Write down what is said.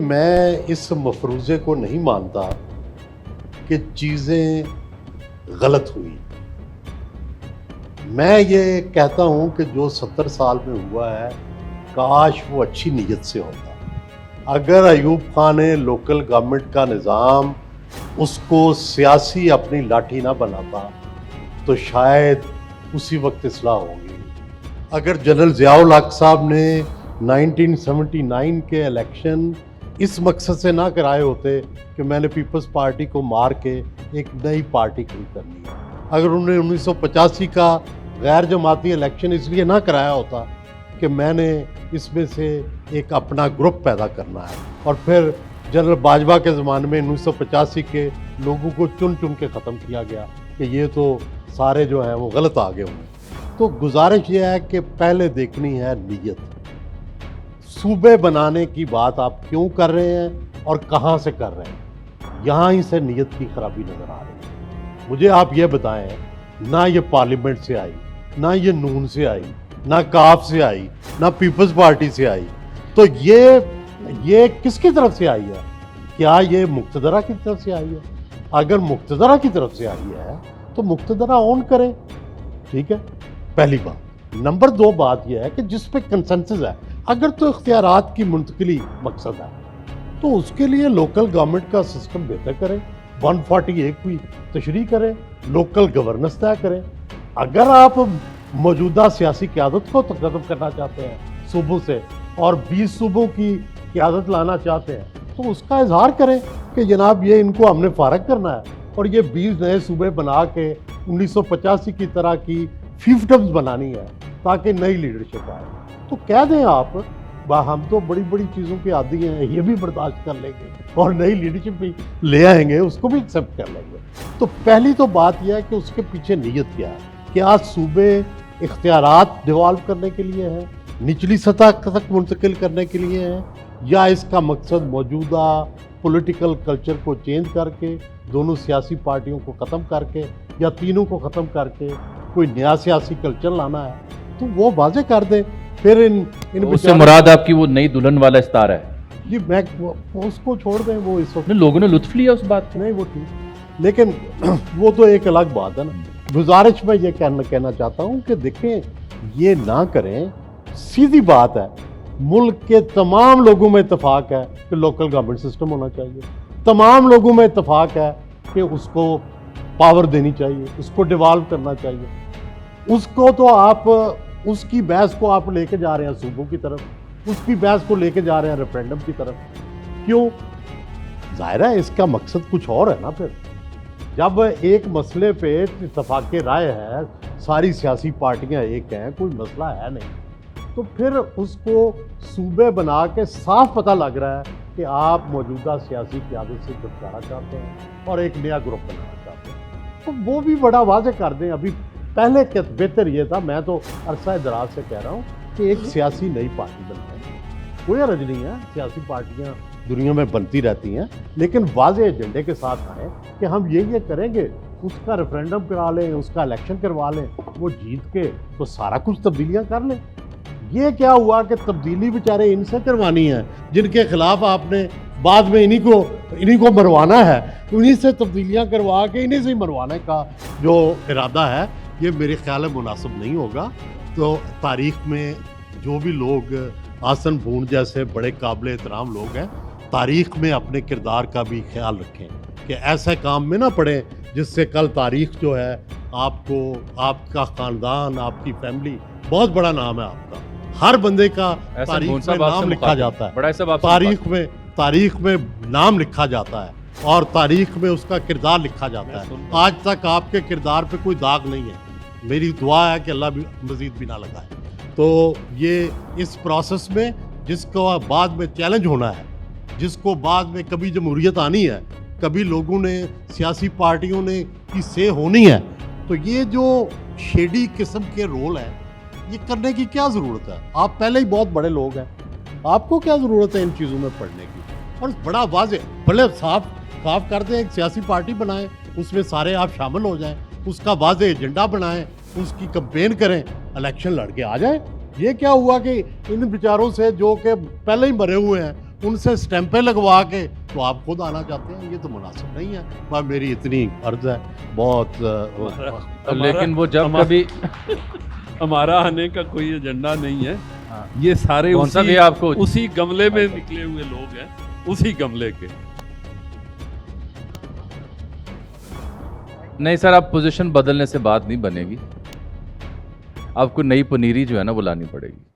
میں اس مفروضے کو نہیں مانتا کہ چیزیں غلط ہوئی. میں یہ کہتا ہوں کہ جو 70 سال میں ہوا ہے کاش وہ اچھی نیت سے ہوتا. اگر ایوب خان نے لوکل گورنمنٹ کا نظام اس کو سیاسی اپنی لاٹھی نہ بناتا تو شاید اسی وقت اصلاح ہوگی. اگر جنرل ضیاء الحق صاحب نے 1979 کے الیکشن اس مقصد سے نہ کرائے ہوتے کہ میں نے پیپلز پارٹی کو مار کے ایک نئی پارٹی کھڑی کرنی ہے، اگر انہوں نے 1985 کا غیر جماعتی الیکشن اس لیے نہ کرایا ہوتا کہ میں نے اس میں سے ایک اپنا گروپ پیدا کرنا ہے، اور پھر جنرل باجوہ کے زمانے میں 1985 کے لوگوں کو چن چن کے ختم کیا گیا کہ یہ تو سارے جو ہیں وہ غلط آگے ہوئے. تو گزارش یہ ہے کہ پہلے دیکھنی ہے نیت. صوبے بنانے کی بات آپ کیوں کر رہے ہیں اور کہاں سے کر رہے ہیں، یہاں ہی سے نیت کی خرابی نظر آ رہی ہے. مجھے آپ یہ بتائیں، نہ یہ پارلیمنٹ سے آئی، نہ یہ نون سے آئی، نہ کاف سے آئی، نہ پیپلز پارٹی سے آئی، تو یہ کس کی طرف سے آئی ہے؟ کیا یہ مقتدرہ کی طرف سے آئی ہے؟ اگر مقتدرہ کی طرف سے آئی ہے تو مقتدرہ اون کریں، ٹھیک ہے، پہلی بات. نمبر 2 بات یہ ہے کہ جس پہ کنسنسس ہے، اگر تو اختیارات کی منتقلی مقصد ہے تو اس کے لیے لوکل گورنمنٹ کا سسٹم بہتر کریں، 148 کی تشریح کریں، لوکل گورننس طے کریں. اگر آپ موجودہ سیاسی قیادت کو ختم کرنا چاہتے ہیں صوبوں سے اور 20 صوبوں کی قیادت لانا چاہتے ہیں تو اس کا اظہار کریں کہ جناب یہ ان کو ہم نے فارغ کرنا ہے اور یہ 20 نئے صوبے بنا کے 1985 کی طرح کی فیفڈمز بنانی ہے تاکہ نئی لیڈرشپ آئے. تو کہہ دیں آپ، ہم تو بڑی بڑی چیزوں کے عادی ہیں، یہ بھی برداشت کر لیں گے اور نئی لیڈرشپ بھی لے آئیں گے، اس کو بھی ایکسیپٹ کر لیں گے. تو پہلی تو بات یہ ہے کہ اس کے پیچھے نیت کیا ہے. کیا صوبے اختیارات ڈیوالو کرنے کے لیے ہیں، نچلی سطح تک منتقل کرنے کے لیے ہیں، یا اس کا مقصد موجودہ پولیٹیکل کلچر کو چینج کر کے دونوں سیاسی پارٹیوں کو ختم کر کے یا تینوں کو ختم کر کے کوئی نیا سیاسی کلچر لانا ہے؟ تو وہ واضح کر دیں. پھر اس سے مراد آپ کی وہ نئی دلہن والا استعارہ ہے؟ جی میں اس کو چھوڑ دیں، وہ اس وقت لوگوں نے لطف لیا اس بات سے. نہیں وہ ٹھیک، لیکن وہ تو ایک الگ بات ہے نا. گزارش میں یہ کہنا چاہتا ہوں کہ دیکھیں یہ نہ کریں. سیدھی بات ہے، ملک کے تمام لوگوں میں اتفاق ہے کہ لوکل گورنمنٹ سسٹم ہونا چاہیے، تمام لوگوں میں اتفاق ہے کہ اس کو پاور دینی چاہیے، اس کو ڈیوالو کرنا چاہیے. اس کو تو آپ اس کی بحث کو آپ لے کے جا رہے ہیں صوبوں کی طرف، اس کی بحث کو لے کے جا رہے ہیں ریفرینڈم کی طرف. کیوں؟ ظاہر ہے اس کا مقصد کچھ اور ہے نا. پھر جب ایک مسئلے پہ اتفاق رائے ہے، ساری سیاسی پارٹیاں ایک ہیں، کوئی مسئلہ ہے نہیں، تو پھر اس کو صوبے بنا کے صاف پتہ لگ رہا ہے کہ آپ موجودہ سیاسی قیادت سے چھٹکارا چاہتے ہیں اور ایک نیا گروپ بنانا چاہتے ہیں، تو وہ بھی بڑا واضح کر دیں. ابھی پہلے بہتر یہ تھا، میں تو عرصہ دراز سے کہہ رہا ہوں کہ ایک سیاسی نئی پارٹی بنائیں. کوئی حرج نہیں ہے، سیاسی پارٹیاں دنیا میں بنتی رہتی ہیں، لیکن واضح ایجنڈے کے ساتھ آئیں کہ ہم یہ کریں گے، اس کا ریفرینڈم کرا لیں، اس کا الیکشن کروا لیں، وہ جیت کے تو سارا کچھ تبدیلیاں کر لیں. یہ کیا ہوا کہ تبدیلی بیچارے ان سے کروانی ہے جن کے خلاف آپ نے بعد میں انہی کو مروانا ہے، انہی سے تبدیلیاں کروا کے انہی سے مروانے کا جو ارادہ ہے، یہ میرے خیال میں مناسب نہیں ہوگا. تو تاریخ میں جو بھی لوگ آسن بھون جیسے بڑے قابل احترام لوگ ہیں، تاریخ میں اپنے کردار کا بھی خیال رکھیں کہ ایسے کام میں نہ پڑیں جس سے کل تاریخ جو ہے آپ کو، آپ کا خاندان، آپ کی فیملی، بہت بڑا نام ہے آپ کا، ہر بندے کا تاریخ میں نام لکھا جاتا ہے، تاریخ میں نام لکھا جاتا ہے اور تاریخ میں اس کا کردار لکھا جاتا ہے. آج تک آپ کے کردار پہ کوئی داغ نہیں ہے. میری دعا ہے کہ اللہ بھی مزید بھی نہ لگائے. تو یہ اس پروسیس میں جس کو بعد میں چیلنج ہونا ہے، جس کو بعد میں کبھی جمہوریت آنی ہے، کبھی لوگوں نے، سیاسی پارٹیوں نے کی سے ہونی ہے، تو یہ جو شیڈی قسم کے رول ہیں یہ کرنے کی کیا ضرورت ہے؟ آپ پہلے ہی بہت بڑے لوگ ہیں، آپ کو کیا ضرورت ہے ان چیزوں میں پڑھنے کی؟ اور بڑا واضح بھلے صاف کر دیں، ایک سیاسی پارٹی بنائیں، اس میں سارے آپ شامل ہو جائیں، اس کا واضح ایجنڈا بنائیں، اس کی کمپین کریں، الیکشن لڑ کے آ جائیں. یہ کیا ہوا کہ ان بیچاروں سے جو کہ پہلے ہی مرے ہوئے ہیں ان سے اسٹیمپیں لگوا کے تو آپ خود آنا چاہتے ہیں, یہ تو مناسب نہیں ہے. بس میری اتنی عرض ہے. بہت لیکن وہ جب کبھی ہمارا آنے کا کوئی ایجنڈا نہیں ہے, یہ سارے کون سا بھی آپ کو اسی گملے میں نکلے ہوئے لوگ ہیں, اسی گملے کے. نہیں سر, اب پوزیشن بدلنے سے بات نہیں بنے گی, آپ کو نئی پنیری جو ہے نا وہ لانی پڑے گی.